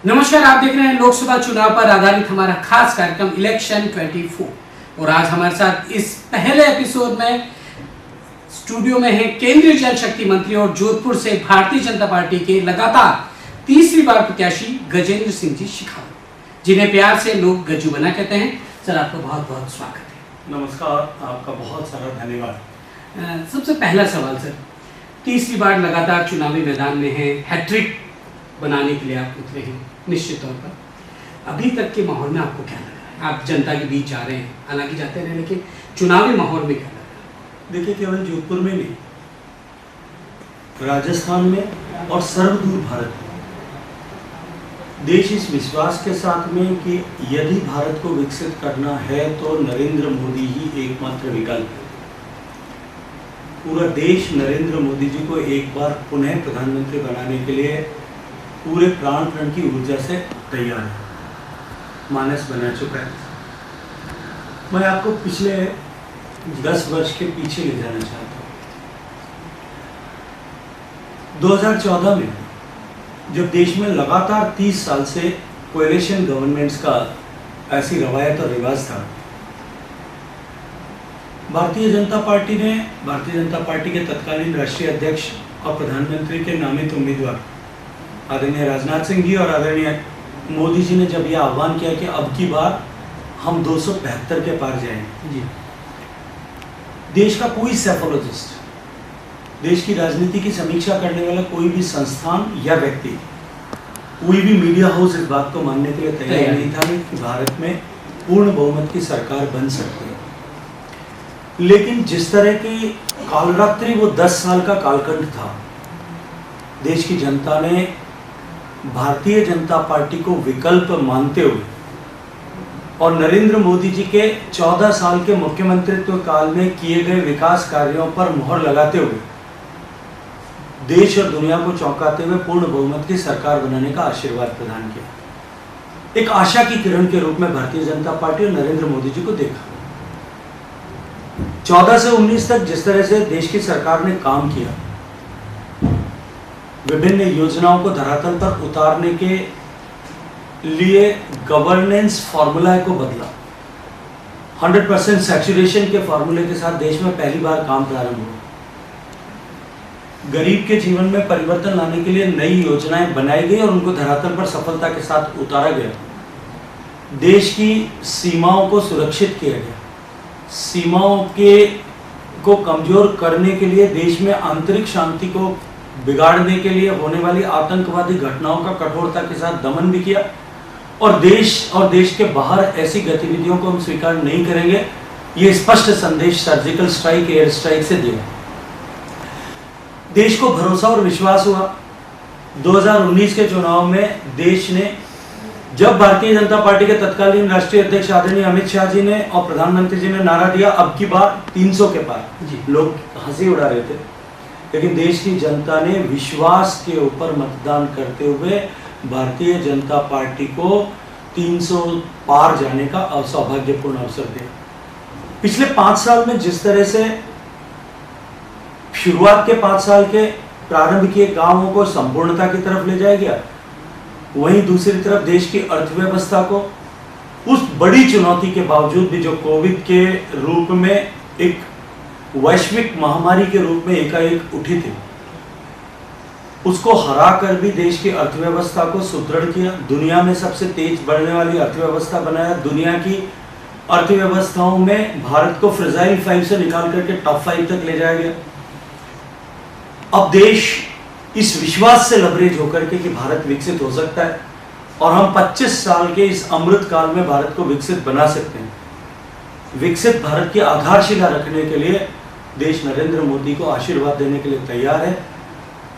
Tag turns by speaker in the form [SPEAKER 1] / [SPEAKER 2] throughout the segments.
[SPEAKER 1] नमस्कार, आप देख रहे हैं लोकसभा चुनाव पर आधारित हमारा खास कार्यक्रम इलेक्शन 24 और आज हमारे साथ इस पहले एपिसोड में स्टूडियो में है केंद्रीय जल शक्ति मंत्री और जोधपुर से भारतीय जनता पार्टी के लगातार तीसरी बार प्रत्याशी गजेंद्र सिंह जी शेखावत, जिन्हें प्यार से लोग गज्जू बना कहते हैं। सर, आपका बहुत बहुत स्वागत है।
[SPEAKER 2] नमस्कार, आपका बहुत सारा धन्यवाद।
[SPEAKER 1] सबसे पहला सवाल सर, तीसरी बार लगातार चुनावी मैदान में है, हैट्रिक बनाने के लिए आप उतरे हैं निश्चित तौर पर। अभी तक के माहौल में आपको क्या लग रहा है? आप जनता के बीच जा रहे हैं, हालांकि जाते रहे, लेकिन चुनावी माहौल में क्या लग रहा है?
[SPEAKER 2] देखिए, केवल जोधपुर में नहीं, राजस्थान में और सर्वदूर भारत में देश इस विश्वास के साथ में कि यदि भारत को विकसित करना है तो नरेंद्र मोदी ही एकमात्र विकल्प है। पूरा देश नरेंद्र मोदी जी को एक बार पुनः प्रधानमंत्री बनाने के लिए पूरे प्राण प्रण की ऊर्जा से तैयार है, मानस बना चुका है। मैं आपको पिछले 10 वर्ष के पीछे ले जाना चाहता हूँ। 2014 में जब देश में लगातार 30 साल से कोएलिशन गवर्नमेंट्स का ऐसी रवायत और रिवाज था, भारतीय जनता पार्टी के तत्कालीन राष्ट्रीय अध्यक्ष और प्रधानमंत्री के नामित उम्मीदवार आदरणीय राजनाथ सिंह जी और आदरणीय मोदी जी ने जब यह आह्वान किया कि अब की बार हम 275 के पार जाएंगे जी, देश का कोई सैकोलॉजिस्ट, देश की राजनीति की समीक्षा करने वाला कोई भी संस्थान या व्यक्ति, कोई भी मीडिया हाउस इस बात को मानने के लिए तैयार नहीं था कि भारत में पूर्ण बहुमत की सरकार बन सकती है। लेकिन जिस तरह की कालरात्रि वो 10 साल का कालखंड था, देश की जनता ने भारतीय जनता पार्टी को विकल्प मानते हुए और नरेंद्र मोदी जी के 14 साल के मुख्यमंत्रित्व काल में किए गए विकास कार्यों पर मुहर लगाते हुए देश और दुनिया को चौंकाते हुए पूर्ण बहुमत की सरकार बनाने का आशीर्वाद प्रदान किया। एक आशा की किरण के रूप में भारतीय जनता पार्टी और नरेंद्र मोदी जी को देखा। 14 से 19 तक जिस तरह से देश की सरकार ने काम किया, विभिन्न योजनाओं को धरातल पर उतारने के लिए गवर्नेंस फॉर्मूला को बदला, 100% सैचुरेशन के फॉर्मूले के साथ देश में पहली बार काम प्रारंभ हुआ। गरीब के जीवन में परिवर्तन लाने के लिए नई योजनाएं बनाई गई और उनको धरातल पर सफलता के साथ उतारा गया। देश की सीमाओं को सुरक्षित किया गया। सीमाओं को कमजोर करने के लिए, देश में आंतरिक शांति को बिगाड़ने के लिए होने वाली आतंकवादी घटनाओं का कठोरता के साथ दमन भी किया और देश के बाहर ऐसी गतिविधियों को हम स्वीकार नहीं करेंगे, ये स्पष्ट संदेश सर्जिकल स्ट्राइक, एयर स्ट्राइक से दिया। देश को भरोसा और विश्वास हुआ। 2019 के चुनाव में देश ने, जब भारतीय जनता पार्टी के तत्कालीन राष्ट्रीय अध्यक्ष आदरणीय अमित शाह जी ने और प्रधानमंत्री जी ने नारा दिया अब की बार 300 के पार, लोग हंसी उड़ा रहे थे, लेकिन देश की जनता ने विश्वास के ऊपर मतदान करते हुए भारतीय जनता पार्टी को 300 पार जाने का सौभाग्यपूर्ण अवसर दिया। पिछले 5 साल में जिस तरह से शुरुआत के 5 साल के प्रारंभ किए गांवों को संपूर्णता की तरफ ले जाया गया, वहीं दूसरी तरफ देश की अर्थव्यवस्था को उस बड़ी चुनौती के बावजूद भी, जो कोविड के रूप में एक वैश्विक महामारी के रूप में एकाएक उठी थी, उसको हरा कर भी देश की अर्थव्यवस्था को सुदृढ़ किया। दुनिया में सबसे तेज बढ़ने वाली अर्थव्यवस्था बनाया। दुनिया की अर्थव्यवस्थाओं में भारत को फ्रेजाइल 5 से निकाल करके टॉप 5 तक ले जाया गया। अब देश इस विश्वास से लबरेज होकर के कि भारत विकसित हो सकता है और हम 25 साल के इस अमृत काल में भारत को विकसित बना सकते हैं। विकसित भारत की आधारशिला रखने के लिए देश नरेंद्र मोदी को आशीर्वाद देने के लिए तैयार है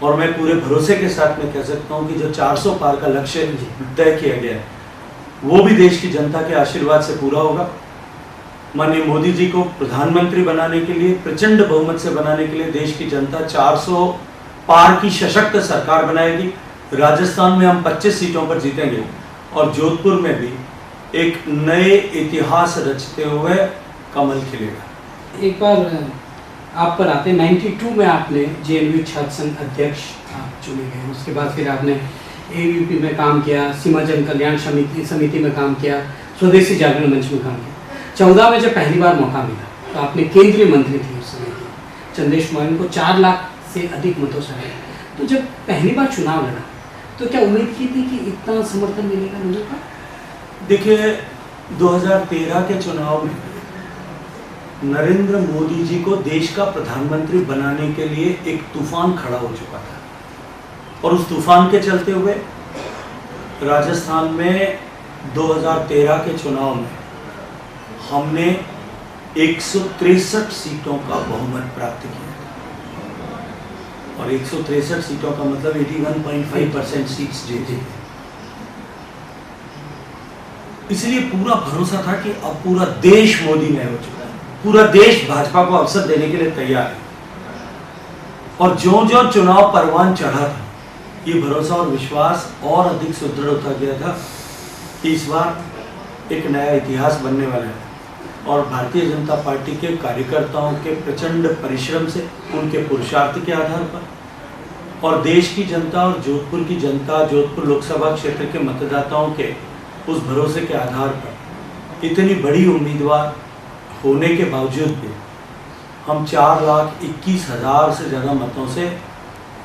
[SPEAKER 2] और मैं पूरे भरोसे के साथ में कह सकता हूं कि जो 400 पार का लक्ष्य तय किया गया है, वो भी देश की जनता के आशीर्वाद से पूरा होगा। माननीय मोदी जी को प्रधानमंत्री बनाने के लिए, प्रचंड बहुमत से बनाने के लिए देश की जनता 400 पार की सशक्त सरकार बनाएगी। राजस्थान में हम 25 सीटों पर जीतेंगे और जोधपुर में भी एक नए इतिहास रचते हुए कमल खिलेगा।
[SPEAKER 1] एक बार आप पर आते, 92 में आपने जेएनयू छात्र संघ अध्यक्ष आप चुने गए, उसके बाद फिर आपने AVP में काम किया, सीमा जन कल्याण समिति में काम किया, स्वदेशी जागरण मंच में काम किया। 14 में जब पहली बार मौका मिला तो आपने केंद्रीय मंत्री थे उस समय की, चंद्रेश मौर्य को 4 लाख से अधिक मतों से हराया। तो जब पहली बार चुनाव लड़ा तो क्या उम्मीद की थी कि इतना समर्थन मिलेगा लोगों का?
[SPEAKER 2] देखिए, 2013 के चुनाव में नरेंद्र मोदी जी को देश का प्रधानमंत्री बनाने के लिए एक तूफान खड़ा हो चुका था, और उस तूफान के चलते हुए राजस्थान में 2013 के चुनाव में हमने 163 सीटों का बहुमत प्राप्त किया, और 163 सीटों का मतलब 81.5% सीट्स जीते। इसलिए पूरा भरोसा था कि अब पूरा देश मोदी में हो चुका है, पूरा देश भाजपा को अवसर देने के लिए तैयार है। और जो चुनाव परवान चढ़ा था, ये भरोसा और विश्वास और अधिक सुदृढ़ होता गया था कि इस बार एक नया इतिहास बनने वाला है। और भारतीय जनता पार्टी के कार्यकर्ताओं के प्रचंड परिश्रम से, उनके पुरुषार्थ के आधार पर, और देश की जनता और जोधपुर की जनता, जोधपुर लोकसभा क्षेत्र के मतदाताओं के उस भरोसे के आधार पर इतनी बड़ी उम्मीदवार होने के बावजूद भी हम 4,21,000 से ज़्यादा मतों से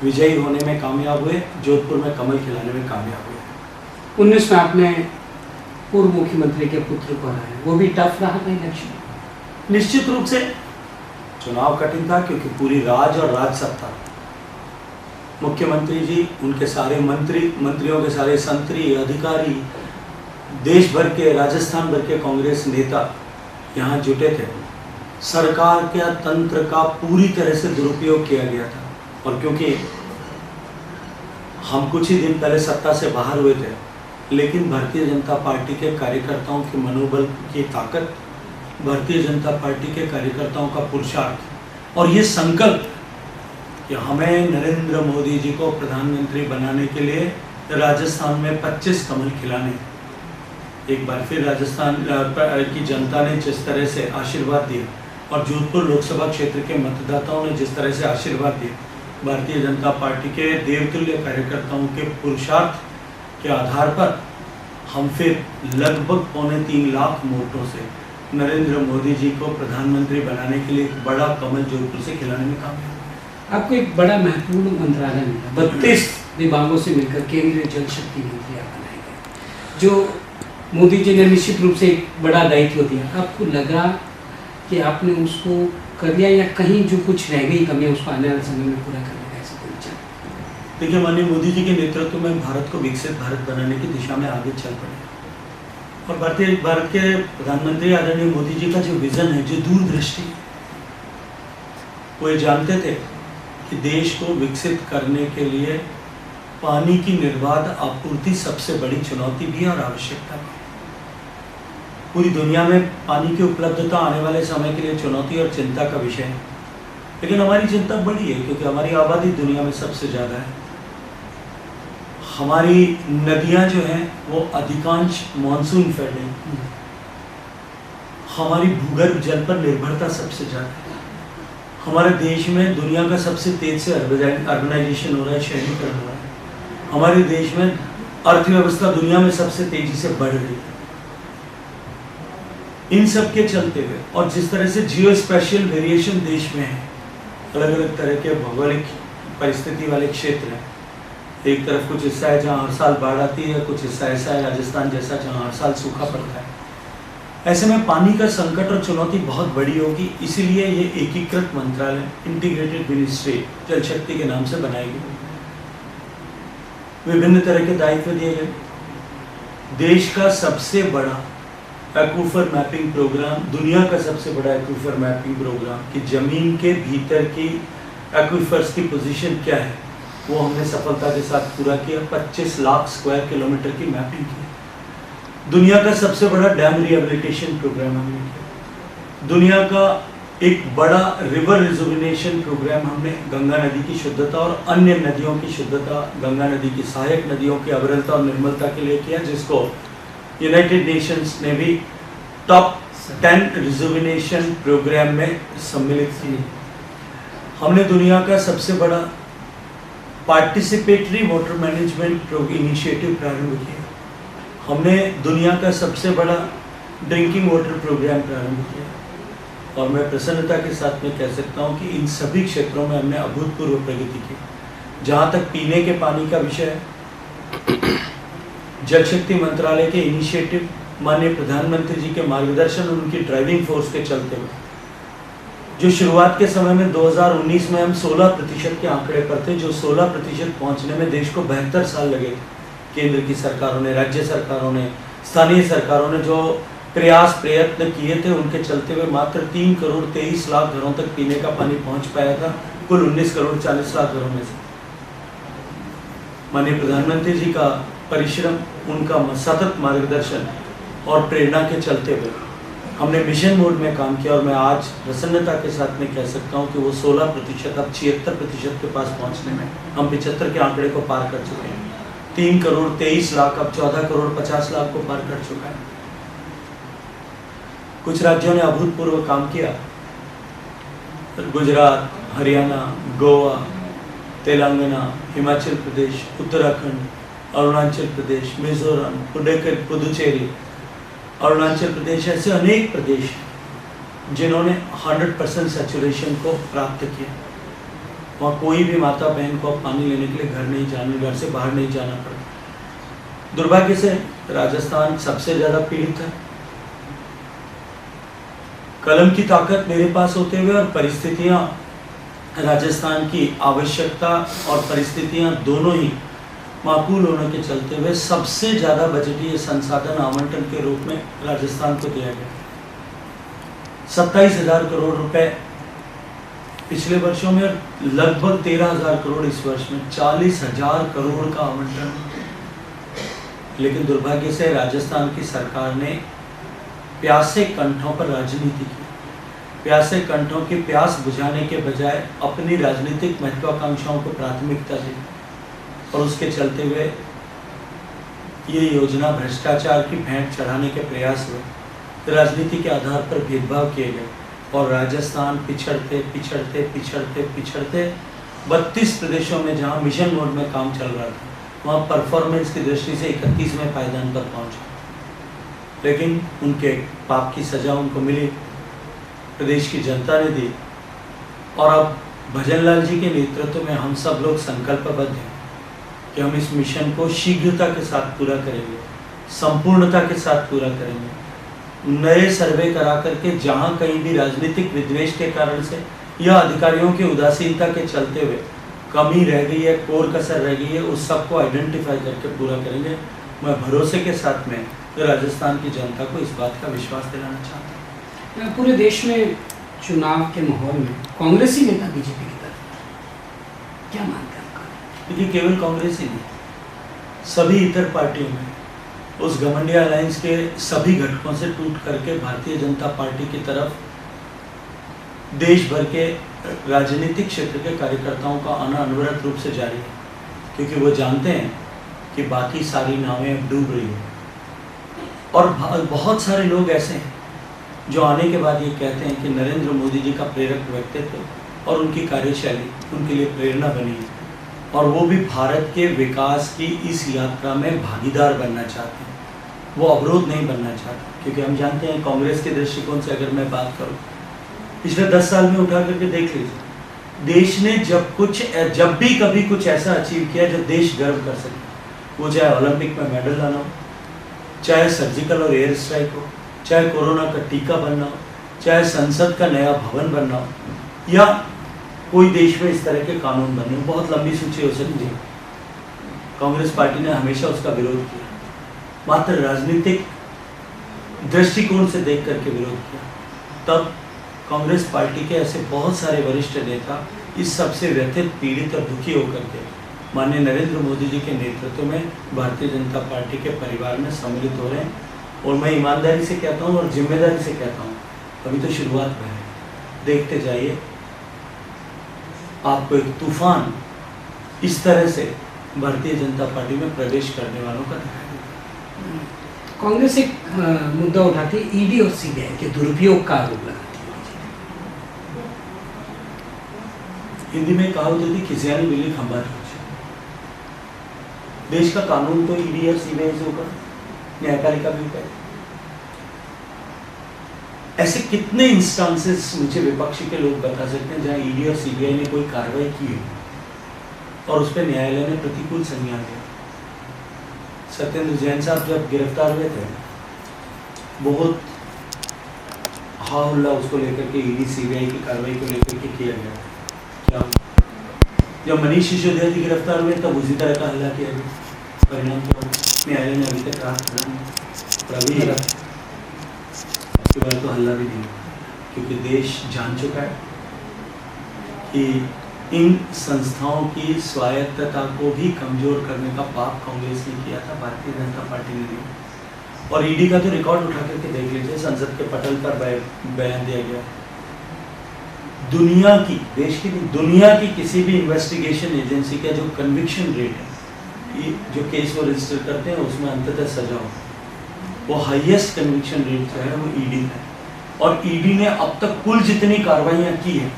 [SPEAKER 2] विजयी होने में कामयाब हुए, जोधपुर में कमल खिलाने में कामयाब हुए।
[SPEAKER 1] 19 में आपने पूर्व मुख्यमंत्री के पुत्र को हराया, वो भी टफ रहा था इलेक्शन?
[SPEAKER 2] निश्चित रूप से चुनाव कठिन था, क्योंकि पूरी राज और राजसत्ता, मुख्यमंत्री जी, उनके सारे मंत्रियों के सारे संतरी अधिकारी, देश भर के, राजस्थान भर के कांग्रेस नेता यहाँ जुटे थे। सरकार के तंत्र का पूरी तरह से दुरुपयोग किया गया था, और क्योंकि हम कुछ ही दिन पहले सत्ता से बाहर हुए थे, लेकिन भारतीय जनता पार्टी के कार्यकर्ताओं के मनोबल की ताकत, भारतीय जनता पार्टी के कार्यकर्ताओं का पुरुषार्थ और ये संकल्प कि हमें नरेंद्र मोदी जी को प्रधानमंत्री बनाने के लिए राजस्थान में 25 कमल खिलाने, एक बार फिर राजस्थान की जनता ने जिस तरह से आशीर्वाद दिया और जोधपुर लोकसभा क्षेत्र के मतदाताओं ने जिस तरह से आशीर्वाद दिया, भारतीय जनता पार्टी के देवतुल्य कार्यकर्ताओं के पुरुषार्थ के आधार पर हम फिर लगभग 3.25 लाख वोटों से नरेंद्र मोदी जी को प्रधानमंत्री बनाने के लिए एक बड़ा कमल जोधपुर से खिलाने में कामयाब।
[SPEAKER 1] आपको एक बड़ा महत्वपूर्ण मंत्रालय मिला, 32 विभागों से मिलकर केंद्रीय जल शक्ति मंत्री आप बनाए गए, जो मोदी जी ने निश्चित रूप से एक बड़ा दायित्व दिया। आपको लगा कि आपने उसको कर लिया, या कहीं जो कुछ रह गई कमियां उसको आने वाले समय में पूरा करने का ऐसा कोई विचार?
[SPEAKER 2] देखिए, माननीय मोदी जी के नेतृत्व में भारत को विकसित भारत बनाने की दिशा में आगे चल पड़े, और भारत के प्रधानमंत्री आदरणीय मोदी जी का जो विजन है, जो दूरदृष्टि, वो ये जानते थे कि देश को विकसित करने के लिए पानी की निर्बाध आपूर्ति सबसे बड़ी चुनौती भी है और आवश्यकता भी। पूरी दुनिया में पानी की उपलब्धता आने वाले समय के लिए चुनौती और चिंता का विषय है, लेकिन हमारी चिंता बड़ी है, क्योंकि हमारी आबादी दुनिया में सबसे ज़्यादा है। हमारी नदियां जो हैं वो अधिकांश मानसून फेड हैं। हमारी भूगर्भ जल पर निर्भरता सबसे ज़्यादा है। हमारे देश में दुनिया का सबसे तेज से अर्बनाइजेशन हो रहा है, शहरीकरण हो रहा है। हमारे देश में अर्थव्यवस्था दुनिया में सबसे तेजी से बढ़ रही है। इन सब के चलते हुए, और जिस तरह से जियो स्पेशियल वेरिएशन देश में है, अलग अलग तरह के भौगोलिक परिस्थिति वाले क्षेत्र हैं। एक तरफ कुछ हिस्सा है जहाँ हर साल बाढ़ आती है, कुछ हिस्सा ऐसा है राजस्थान जैसा जहाँ हर साल सूखा पड़ता है। ऐसे में पानी का संकट और चुनौती बहुत बड़ी होगी, इसीलिए ये एकीकृत मंत्रालय, इंटीग्रेटेड मिनिस्ट्री जल शक्ति के नाम से बनाई गई। विभिन्न तरह के दायित्व दिए गए। देश का सबसे बड़ा एक्वीफर मैपिंग प्रोग्राम, दुनिया का सबसे बड़ा एक्वीफर मैपिंग प्रोग्राम कि जमीन के भीतर की एक्वीफर्स की पोजीशन क्या है, वो हमने सफलता के साथ पूरा किया। 25 लाख स्क्वायर किलोमीटर की मैपिंग की। दुनिया का सबसे बड़ा डैम रिहेबिलिटेशन प्रोग्राम हमने किया। दुनिया का एक बड़ा रिवर रिजुविनेशन प्रोग्राम हमने गंगा नदी की शुद्धता और अन्य नदियों की शुद्धता, गंगा नदी की सहायक नदियों की अविरलता और निर्मलता के लिए किया, जिसको यूनाइटेड नेशंस ने भी टॉप 10 रिजुविनेशन प्रोग्राम में सम्मिलित किया। हमने दुनिया का सबसे बड़ा पार्टिसिपेटरी वाटर मैनेजमेंट इनिशिएटिव प्रारंभ किया। हमने दुनिया का सबसे बड़ा ड्रिंकिंग वाटर प्रोग्राम प्रारंभ किया और मैं प्रसन्नता के साथ में कह सकता हूं कि इन सभी क्षेत्रों में हमने अभूतपूर्व प्रगति की। जहां तक पीने के पानी का विषय है, जल शक्ति मंत्रालय के इनिशिएटिव, माननीय प्रधानमंत्री जी के मार्गदर्शन और उनकी ड्राइविंग फोर्स के चलते हुए जो शुरुआत के समय में 2019 में हम 16% के आंकड़े पर थे, जो 16% पहुंचने में देश को 72 साल लगे थे। केंद्र की सरकारों ने, राज्य सरकारों ने, स्थानीय सरकारों ने जो प्रयत्न किए थे, उनके चलते हुए मात्र 3 करोड़ 23 लाख घरों तक पीने का पानी पहुंच पाया था, कुल 19 करोड़ 40 लाख घरों में से। माननीय प्रधानमंत्री जी का परिश्रम, उनका सतत मार्गदर्शन और प्रेरणा के चलते हुए हमने मिशन मोड में काम किया और मैं आज प्रसन्नता के साथ में कह सकता हूं कि वो 16% अब 76% के पास पहुंचने में हम 75 के आंकड़े को पार कर चुके हैं। 3 करोड़ 23 लाख अब 14 करोड़ 50 लाख को पार कर चुका है। कुछ राज्यों ने अभूतपूर्व काम किया, गुजरात, हरियाणा, गोवा, तेलंगाना, हिमाचल प्रदेश, उत्तराखंड, अरुणाचल प्रदेश, मिजोरम, पुडुचेरी, अरुणाचल प्रदेश, ऐसे अनेक प्रदेश जिन्होंने 100% सैचुरेशन को प्राप्त किया। वहाँ कोई भी माता बहन को अब पानी लेने के लिए घर से बाहर नहीं जाना पड़ा। दुर्भाग्य से राजस्थान सबसे ज़्यादा पीड़ित है। कलम की ताकत मेरे पास होते हुए और परिस्थितियाँ, राजस्थान की आवश्यकता और परिस्थितियाँ दोनों ही माकूल होने के चलते हुए सबसे ज़्यादा बजटीय संसाधन आवंटन के रूप में राजस्थान को दिया गया। 27,000 करोड़ रुपए पिछले वर्षों में, लगभग 13,000 करोड़ इस वर्ष में, 40,000 करोड़ का आवंटन। लेकिन दुर्भाग्य से राजस्थान की सरकार ने प्यासे कंठों पर राजनीति की। प्यासे कंठों की प्यास बुझाने के बजाय अपनी राजनीतिक महत्वाकांक्षाओं को प्राथमिकता दी और उसके चलते हुए ये योजना भ्रष्टाचार की भेंट चढ़ाने के प्रयास हुए। राजनीति के आधार पर भेदभाव किए गए और राजस्थान पिछड़ते 32 प्रदेशों में जहां मिशन मोड में काम चल रहा था, वहां परफॉर्मेंस की दृष्टि से 31वें पायदान पर पहुंचा। लेकिन उनके पाप की सजा उनको मिली, प्रदेश की जनता ने दी और अब भजनलाल जी के नेतृत्व में हम सब लोग संकल्पबद्ध हैं कि हम इस मिशन को शीघ्रता के साथ पूरा करेंगे, संपूर्णता के साथ पूरा करेंगे। नए सर्वे करा करके जहां कहीं भी राजनीतिक विद्वेष के कारण से या अधिकारियों की उदासीनता के चलते हुए कमी रह गई है, कोर कसर रह गई है, उस सबको आइडेंटिफाई करके पूरा करेंगे। मैं भरोसे के साथ में राजस्थान की जनता को इस बात का विश्वास दिलाना चाहता हूँ।
[SPEAKER 1] पूरे देश में चुनाव के माहौल में कांग्रेसी नेता बीजेपी की तरफ क्या मानते हैं आपका?
[SPEAKER 2] क्योंकि केवल कांग्रेस ही नहीं, सभी इतर पार्टियों में उस घमंडी अलायंस के सभी घटकों से टूट करके भारतीय जनता पार्टी की तरफ देश भर के राजनीतिक क्षेत्र के कार्यकर्ताओं का आना अनवरत रूप से जारी है, क्योंकि वो जानते हैं कि बाकी सारी नावें अब डूब रही हैं। और बहुत सारे लोग ऐसे हैं जो आने के बाद ये कहते हैं कि नरेंद्र मोदी जी का प्रेरक व्यक्तित्व और उनकी कार्यशैली उनके लिए प्रेरणा बनी है और वो भी भारत के विकास की इस यात्रा में भागीदार बनना चाहते हैं, वो अवरोध नहीं बनना चाहते। क्योंकि हम जानते हैं कांग्रेस के दृष्टिकोण से अगर मैं बात करूं, पिछले 10 साल में उठा करके देख लीजिए, देश ने जब भी कभी कुछ ऐसा अचीव किया जो देश गर्व कर सके, वो चाहे ओलंपिक में मेडल लाना हो, चाहे सर्जिकल और एयर स्ट्राइक हो, चाहे कोरोना का टीका बनना हो, चाहे संसद का नया भवन बनना हो, या कोई देश में इस तरह के कानून बने हो, बहुत लंबी सूची हो सकती है। कांग्रेस पार्टी ने हमेशा उसका विरोध किया, मात्र राजनीतिक दृष्टिकोण से देख करके विरोध किया। तब कांग्रेस पार्टी के ऐसे बहुत सारे वरिष्ठ नेता इस सबसे व्यथित, पीड़ित और दुखी होकर के माननीय नरेंद्र मोदी जी के नेतृत्व में भारतीय जनता पार्टी के परिवार में सम्मिलित हो रहे हैं। और मैं ईमानदारी से कहता हूँ और जिम्मेदारी से कहता हूँ, अभी तो शुरुआत में है, देखते जाइए, आपको एक तूफान इस तरह से भारतीय जनता पार्टी में प्रवेश करने वालों का दिखाई देगा।
[SPEAKER 1] कांग्रेस एक मुद्दा उठाती है, ईडी और सीबीआई के दुरुपयोग का आरोप लगाती है।
[SPEAKER 2] हिंदी में कहावत होती, खिसियानी बिल्ली खंबा खींचे। देश का कानून तो ईडी और सीबीआई से ऊपर, न्यायपालिका भी ऊपर। ऐसे कितने इंस्टांसेस मुझे विपक्षी के लोग बता सकते हैं जहां ईडी और सीबीआई ने कोई कार्रवाई की हो और उस पर न्यायालय ने प्रतिकूल संज्ञान लिया। सत्येंद्र जैन साहब जब गिरफ्तार हुए थे, बहुत हा हुल्ला उसको लेकर के ईडी सीबीआई की कार्रवाई को लेकर के किया गया। क्या जब मनीष सिसोदिया जी गिरफ्तार हुए तब उसी तरह का हल्ला किया गया। परिणाम क्या हुआ? न्यायालय ने अभी तक राहत प्रदान उसके बाद तो हल्ला भी नहीं, क्योंकि देश जान चुका है कि इन संस्थाओं की स्वायत्तता को भी कमजोर करने का पाप कांग्रेस ने किया था, भारतीय जनता पार्टी ने नहीं। और ईडी का तो रिकॉर्ड उठा करके देख लीजिए, संसद के पटल पर बयान दिया गया। दुनिया की, देश की नहीं, दुनिया की किसी भी इन्वेस्टिगेशन एजेंसी का जो कन्विक्शन रेट है, जो केस वो रजिस्टर करते हैं उसमें अंततः सजा हो, वो हाईएस्ट कन्विक्शन रेट जो है वो ईडी है। और ईडी ने अब तक कुल जितनी कार्रवाइयां की है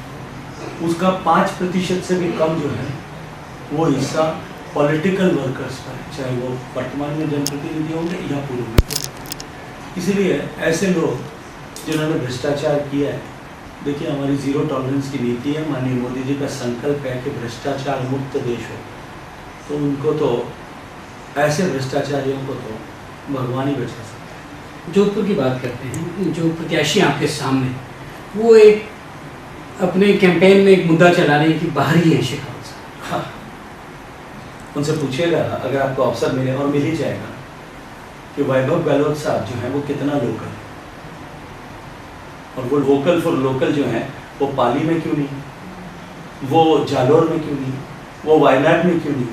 [SPEAKER 2] उसका 5% से भी कम जो है वो हिस्सा पॉलिटिकल वर्कर्स पर है, चाहे वो वर्तमान में जनप्रतिनिधि होंगे या पूर्व में। इसलिए ऐसे लोग जिन्होंने भ्रष्टाचार किया है, देखिए हमारी जीरो टॉलरेंस की नीति है, माननीय मोदी जी का संकल्प है कि भ्रष्टाचार मुक्त देश हो, तो उनको तो, ऐसे भ्रष्टाचारियों को तो भगवान ही बचा सकता है।
[SPEAKER 1] जोधपुर की बात करते हैं, जो प्रत्याशी आपके सामने, वो एक अपने कैंपेन में एक मुद्दा चला रहे हैं कि बाहरी है शेखावत साहब।
[SPEAKER 2] हाँ, उनसे पूछिएगा अगर आपको अवसर मिले, और मिल ही जाएगा, कि वैभव गहलोत साहब जो है वो कितना लोकल है, और वो वोकल फॉर लोकल जो है वो पाली में क्यों नहीं, वो जालोर में क्यों नहीं, वो वायनाड में क्यों नहीं,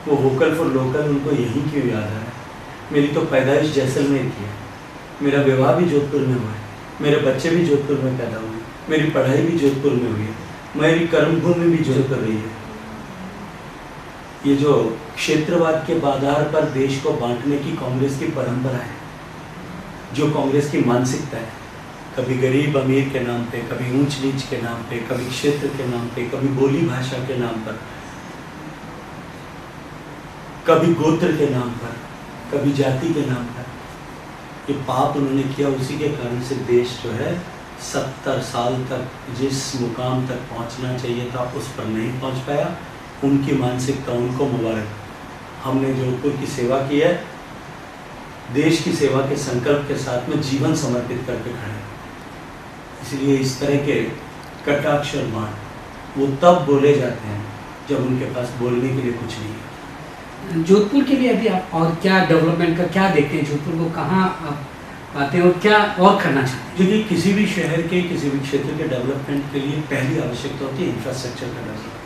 [SPEAKER 2] वो वोकल फॉर लोकल उनको यहीं क्यों याद आ रहा है। मेरी तो पैदाइश जैसलमेर की है, मेरा विवाह भी जोधपुर में हुआ है, मेरे बच्चे भी जोधपुर में पैदा हुए, मेरी पढ़ाई भी जोधपुर में हुई है, मेरी कर्मभूमि भी जोधपुर रही है। ये जो क्षेत्रवाद के आधार पर देश को बांटने की कांग्रेस की परंपरा है, जो कांग्रेस की मानसिकता है, कभी गरीब अमीर के नाम पे, कभी ऊंच नीच के नाम पे, कभी क्षेत्र के नाम पे, कभी बोली भाषा के नाम पर, कभी गोत्र के नाम पर, कभी जाति के नाम पर, ये पाप उन्होंने किया। उसी के कारण से देश जो है 70 साल तक जिस मुकाम तक पहुंचना चाहिए था उस पर नहीं पहुंच पाया। उनकी मानसिकता, उनको मुबारक। हमने जोधपुर की सेवा की है, देश की सेवा के संकल्प के साथ में जीवन समर्पित करके खड़े हैं। इसलिए इस तरह के कटाक्षर बाण वो तब बोले जाते हैं जब उनके पास बोलने के लिए कुछ नहीं है।
[SPEAKER 1] जोधपुर के लिए अभी आप और क्या डेवलपमेंट का क्या देखते हैं, जोधपुर को कहाँ आप पाते हैं और क्या और करना चाहते हैं?
[SPEAKER 2] देखिए, किसी भी शहर के, किसी भी क्षेत्र के डेवलपमेंट के लिए पहली आवश्यकता होती है इंफ्रास्ट्रक्चर का डेवलपमेंट,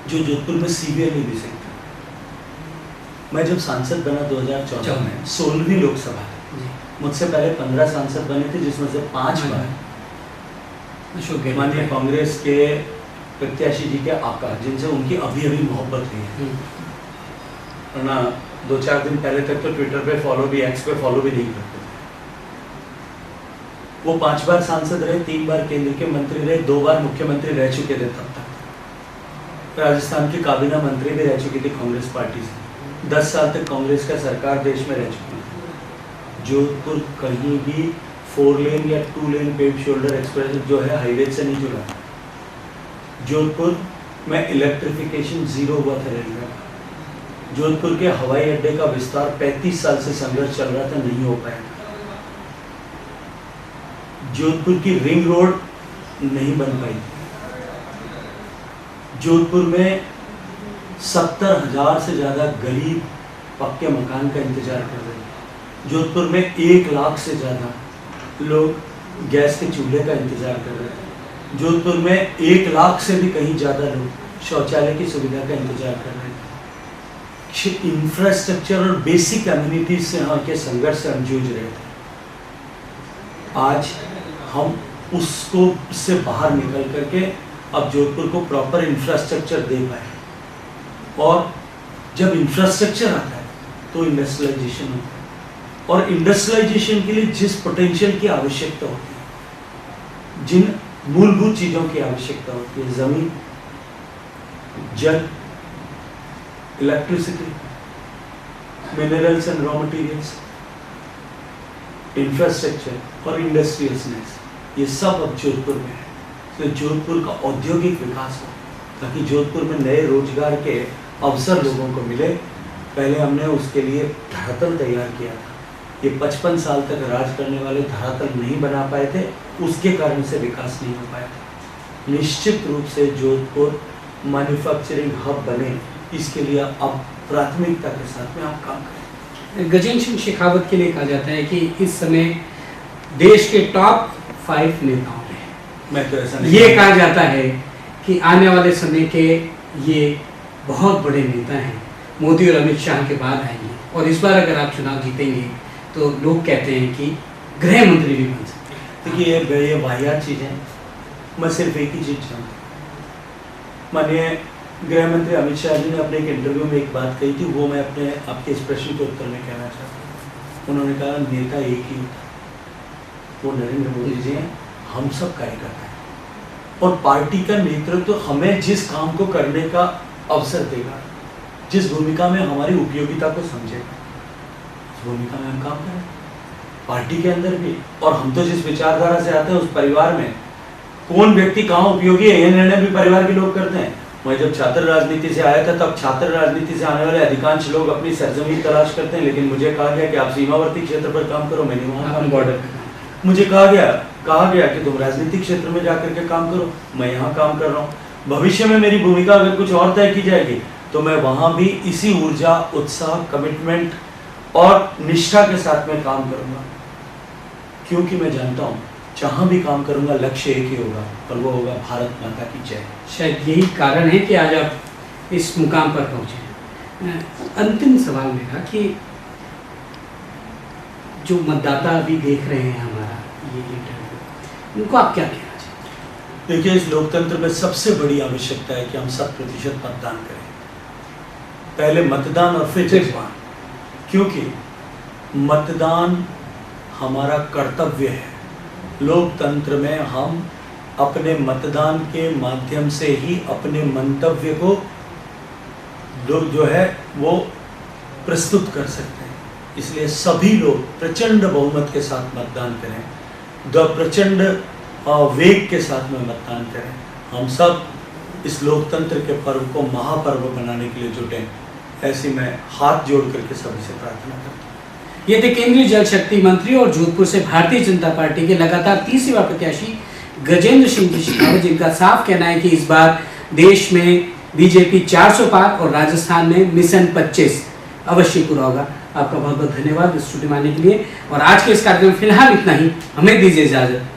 [SPEAKER 2] जो जोधपुर में सीवियर नहीं भी सकता। मैं जब सांसद बना 2014 में, 16वीं लोकसभा, मुझसे पहले 15 सांसद बने थे, जिसमें से 5 बार माननीय कांग्रेस के प्रत्याशी जी के आका, जिनसे उनकी अभी अभी मोहब्बत हुई है, वरना 2-4 दिन पहले तक तो ट्विटर पे फॉलो भी, एक्स पे फॉलो भी नहीं करते थे। वो 5 बार सांसद रहे, 3 बार केंद्र के मंत्री रहे, 2 बार मुख्यमंत्री रह चुके थे तब तक। राजस्थान की काबीना मंत्री भी रह चुकी थी कांग्रेस पार्टी से। 10 साल तक कांग्रेस का सरकार देश में रह चुकी थी। जोधपुर कहीं भी 4 लेन या 2 लेन पेव्ड शोल्डर एक्सप्रेस जो है हाईवे से नहीं जुड़ा। जोधपुर में इलेक्ट्रिफिकेशन 0 हुआ था रेलवे का। जोधपुर के हवाई अड्डे का विस्तार 35 साल से संघर्ष चल रहा था, नहीं हो पाया। जोधपुर की रिंग रोड नहीं बन पाई। जोधपुर में 70,000 से ज्यादा गरीब पक्के मकान का इंतजार कर रहे हैं। जोधपुर में 1 लाख से ज्यादा लोग गैस के चूल्हे का इंतजार कर रहे हैं। जोधपुर में 1 लाख से भी कहीं ज्यादा लोग शौचालय की सुविधा का इंतजार कर रहे हैं। इंफ्रास्ट्रक्चर और बेसिक कम्युनिटीज से यहाँ के संघर्ष से हम जूझ रहे थे। आज हम उसको से बाहर निकल करके अब जोधपुर को प्रॉपर इंफ्रास्ट्रक्चर दे पाए, और जब इंफ्रास्ट्रक्चर आता है तो इंडस्ट्रियलाइजेशन होता है, और इंडस्ट्रियलाइजेशन के लिए जिस पोटेंशियल की आवश्यकता होती है, जिन मूलभूत चीज़ों की आवश्यकता होती है, ज़मीन, जल, electricity, minerals and raw materials, infrastructure और इंडस्ट्रियल्सनेस, ये सब अब जोधपुर में है। तो जोधपुर का औद्योगिक विकास हो ताकि जोधपुर में नए रोजगार के अवसर लोगों को मिले। पहले हमने उसके लिए धरातल तैयार किया था। ये 55 साल तक राज करने वाले धरातल नहीं बना पाए थे, उसके कारण से विकास नहीं हो पाया था। निश्चित रूप से जोधपुर मैन्युफैक्चरिंग हब बने, इसके लिए अब प्राथमिकता के साथ में आप काम करें।
[SPEAKER 1] गजेंद्र सिंह शेखावत के लिए कहा जाता है कि इस समय देश के टॉप 5 नेताओं में,
[SPEAKER 2] मैं तो ऐसा नहीं
[SPEAKER 1] ये कहा जाता है कि आने वाले समय के ये बहुत बड़े नेता हैं, मोदी और अमित शाह के बाद आएंगे, और इस बार अगर आप चुनाव जीतेंगे तो लोग कहते हैं कि गृह मंत्री भी बन सकते हैं।
[SPEAKER 2] देखिए ये वाहियात चीज़ है। मैं सिर्फ एक ही चीज़ चाहता हूँ, माननीय गृह मंत्री अमित शाह जी ने अपने एक इंटरव्यू में एक बात कही थी, वो मैं अपने आपके इस प्रश्न के उत्तर में कहना चाहता हूँ। उन्होंने कहा नेता एक ही होता है, वो नरेंद्र मोदी जी हैं, हम सब कार्यकर्ता हैं, और पार्टी का नेतृत्व हमें जिस काम को करने का अवसर देगा, जिस भूमिका में हमारी उपयोगिता को समझेगा, उस भूमिका में हम काम करें पार्टी के अंदर भी। और हम तो जिस विचारधारा से आते हैं उस परिवार में कौन व्यक्ति कहाँ उपयोगी है, ये निर्णय भी परिवार के लोग करते हैं। मैं जब छात्र राजनीति से आया था तब छात्र राजनीति से आने वाले अधिकांश लोग अपनी सरजमीन तलाश करते हैं, लेकिन मुझे कहा गया कि आप सीमावर्ती क्षेत्र पर काम करो, मैंने वहाँ काम
[SPEAKER 1] बॉर्डर
[SPEAKER 2] किया। मुझे कहा गया कि तुम राजनीतिक क्षेत्र में जाकर के काम करो, मैं यहाँ काम कर रहा हूँ। भविष्य में मेरी भूमिका अगर कुछ और तय की जाएगी तो मैं वहाँ भी इसी ऊर्जा, उत्साह, कमिटमेंट और निष्ठा के साथ में काम करूँगा, क्योंकि मैं जानता हूँ जहाँ भी काम करूँगा लक्ष्य एक ही होगा, और वो होगा भारत माता की जय।
[SPEAKER 1] शायद यही कारण है कि आज आप इस मुकाम पर पहुंचे। अंतिम सवाल मेरा कि जो मतदाता अभी देख रहे हैं हमारा ये इंटरव्यू, उनको आप क्या कहना चाहते हैं?
[SPEAKER 2] देखिए, इस लोकतंत्र में सबसे बड़ी आवश्यकता है कि हम 100% मतदान करें। पहले मतदान और फिर जजमान, क्योंकि मतदान हमारा कर्तव्य है। लोकतंत्र में हम अपने मतदान के माध्यम से ही अपने मंतव्य को जो है वो प्रस्तुत कर सकते हैं। इसलिए सभी लोग प्रचंड बहुमत के साथ मतदान करें, प्रचंड वेग के साथ में मतदान करें। हम सब इस लोकतंत्र के पर्व को महापर्व बनाने के लिए जुटे, ऐसी मैं हाथ जोड़ करके सभी से प्रार्थना करता हूँ।
[SPEAKER 1] ये थे केंद्रीय जल शक्ति मंत्री और जोधपुर से भारतीय जनता पार्टी के लगातार तीसरी बार प्रत्याशी गजेंद्र सिंह शेखावत, जिनका साफ कहना है कि इस बार देश में बीजेपी 400 पार और राजस्थान में मिशन 25 अवश्य पूरा होगा। आपका बहुत बहुत धन्यवाद स्टूडियो में आने के लिए, और आज के इस कार्यक्रम में फिलहाल इतना ही। हमें दीजिए इजाजत।